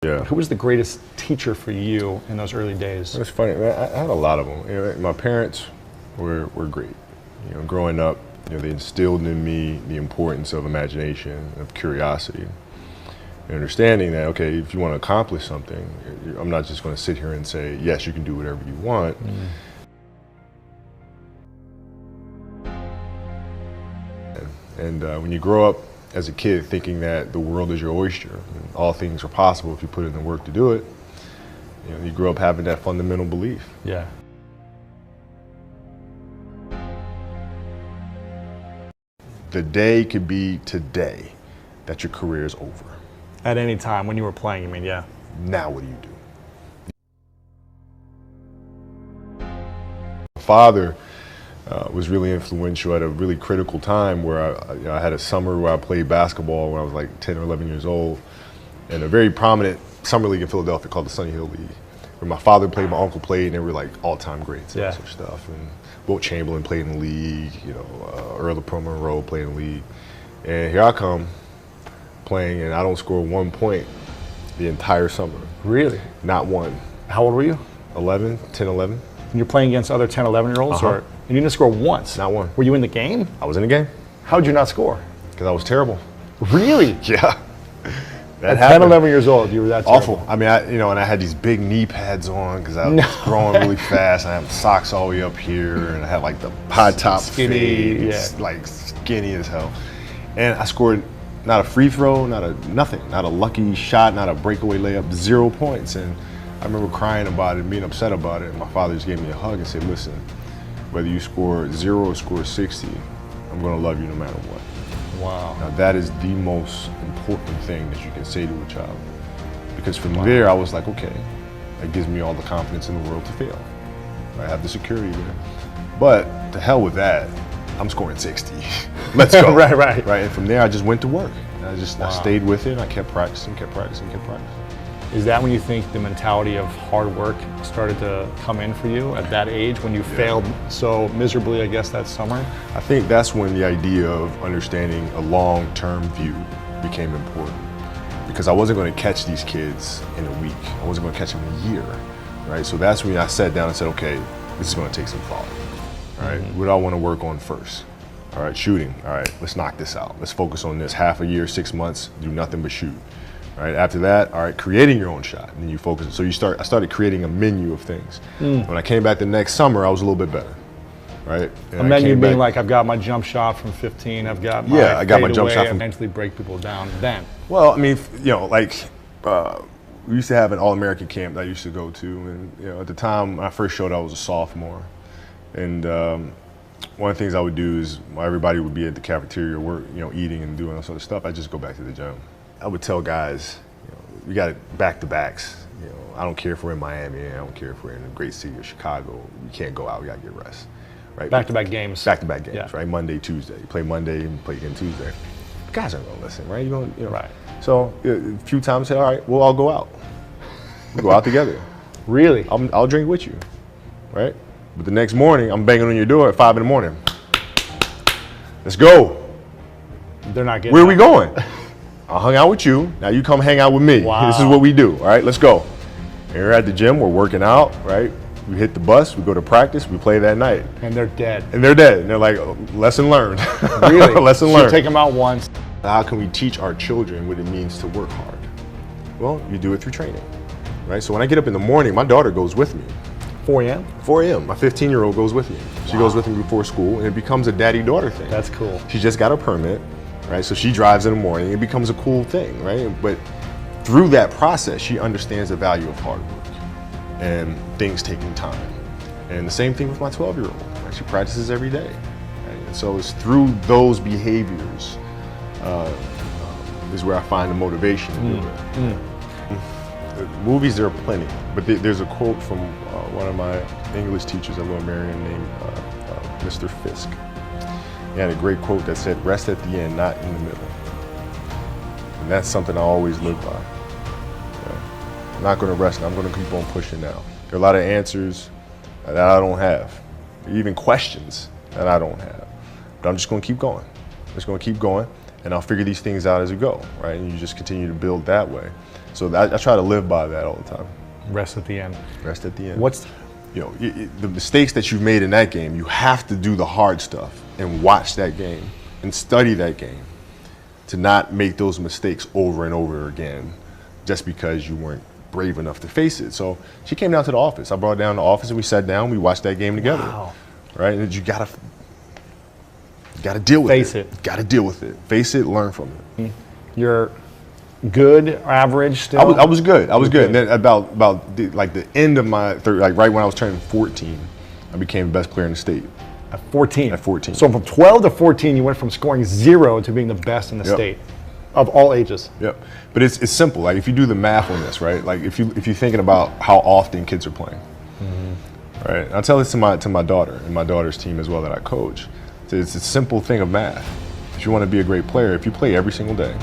Yeah. Who was the greatest teacher for you in those early days? It's funny, man. I had a lot of them. You know, my parents were great. You know, growing up, you know, they instilled in me the importance of imagination, of curiosity, and understanding that, okay, if you want to accomplish something, I'm not just going to sit here and say, yes, you can do whatever you want. And when you grow up as a kid thinking that the world is your oyster and all things are possible if you put in the work to do it, you know, you grow up having that fundamental belief. Yeah. The day could be today that your career is over. At any time when you were playing, you mean, yeah. Now what do you do? My father was really influential at a really critical time where I had a summer where I played basketball when I was like 10 or 11 years old, and a very prominent summer league in Philadelphia called the Sunny Hill League, where my father played, my uncle played, and they were like all-time greats and such stuff. And Wilt Chamberlain played in the league, you know, Earl of Pro Monroe played in the league. And here I come playing, and I don't score 1 point the entire summer. Really? Not one. How old were you? 11, 10, 11. And you're playing against other 10, 11-year-olds? Or and you didn't score once? Not one. Were you in the game? I was in the game. How'd you not score? Because I was terrible. Really? Yeah. At 10, 11 years old, you were that terrible. Awful. I mean, and I had these big knee pads on because I was growing really fast. I had socks all the way up here, and I had like the high top skinny, fade, like skinny as hell. And I scored not a free throw, nothing, not a lucky shot, not a breakaway layup, 0 points. And I remember crying about it and being upset about it. And my father just gave me a hug and said, listen, whether you score 0 or score 60, I'm going to love you no matter what. Wow. Now that is the most important thing that you can say to a child. Because from there I was like, okay, that gives me all the confidence in the world to fail. I have the security there. But to hell with that, I'm scoring 60. Let's go. Right. And from there I just went to work. I stayed with it, and I kept practicing. Is that when you think the mentality of hard work started to come in for you at that age, when you failed so miserably, I guess, that summer? I think that's when the idea of understanding a long-term view became important. Because I wasn't going to catch these kids in a week. I wasn't going to catch them in a year, right? So that's when I sat down and said, okay, this is going to take some thought, right? What do I want to work on first? All right, shooting. All right, let's knock this out. Let's focus on this. Half a year, 6 months, do nothing but shoot. All right, after that, all right, creating your own shot, and then you focus. So I started creating a menu of things. When I came back the next summer, I was a little bit better, right? And a menu being like, I've got my jump shot from 15, I've got my I got my jump shot from. Eventually break people down then. Well, I mean, you know, like we used to have an All-American camp that I used to go to, and you know, at the time when I first showed, I was a sophomore, and one of the things I would do is while everybody would be at the cafeteria, eating and doing all sort of stuff, I'd just go back to the gym. I would tell guys, you know, we got back-to-backs. You know, I don't care if we're in Miami, I don't care if we're in the great city of Chicago. We can't go out, we gotta get rest, right? Back-to-back games. Back-to-back games, right? Monday, Tuesday. You play Monday and play again Tuesday. Guys aren't gonna listen, right? Right. So a few times, say, all right, we'll all go out. We'll go out together. Really? I'll drink with you, right? But the next morning, I'm banging on your door at 5 in the morning. Let's go. They're not getting. Where are we going? I hung out with you. Now you come hang out with me. Wow. This is what we do. All right, let's go. And we're at the gym. We're working out. Right. We hit the bus. We go to practice. We play that night. And they're dead. And they're like, oh, lesson learned. Really? Lesson So learned. you take them out once. How can we teach our children what it means to work hard? Well, you do it through training. Right. So when I get up in the morning, my daughter goes with me. 4 a.m. 4 a.m. My 15-year-old goes with me. She goes with me before school, and it becomes a daddy-daughter thing. That's cool. She just got a permit, right? So she drives in the morning. It becomes a cool thing, right? But through that process, she understands the value of hard work and things taking time. And the same thing with my 12-year-old. Right? She practices every day. Right? And so it's through those behaviors is where I find the motivation to do it. Movies, there are plenty, but there's a quote from one of my English teachers at Lower Merion named Mr. Fisk. He had a great quote that said, rest at the end, not in the middle. And that's something I always live by. I'm not going to rest, I'm going to keep on pushing now. There are a lot of answers that I don't have, even questions that I don't have. But I'm just going to keep going. I'm just going to keep going, and I'll figure these things out as we go, right? And you just continue to build that way. So I try to live by that all the time. Rest at the end. Rest at the end. What's You know, the mistakes that you've made in that game, you have to do the hard stuff and watch that game and study that game to not make those mistakes over and over again just because you weren't brave enough to face it. So she came down to the office. I brought her down to the office and we sat down, we watched that game together. Wow. Right? And you gotta deal with Face it. it. Gotta deal with it. Face it, learn from it. You're good, average still? I was good. I was good. Okay. And then about the end of my third, like right when I was turning 14, I became the best player in the state. At 14. At 14. So from 12 to 14, you went from scoring 0 to being the best in the Yep. state of all ages. Yep. But it's simple. Like if you do the math on this, right? Like if you're thinking about how often kids are playing, right? And I tell this to my daughter and my daughter's team as well that I coach. It's a simple thing of math. If you want to be a great player, if you play every single day,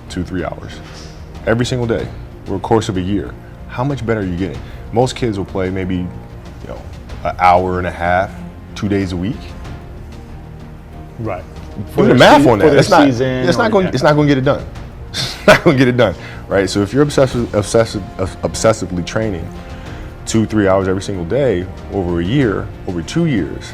2-3 hours, every single day, over the course of a year, how much better are you getting? Most kids will play maybe, an hour and a half, 2 days a week. Right. Do the math on that. It's not going It's not going to get it done. It's not going to get it done, right? So if you're obsessively training 2-3 hours every single day over a year, over 2 years,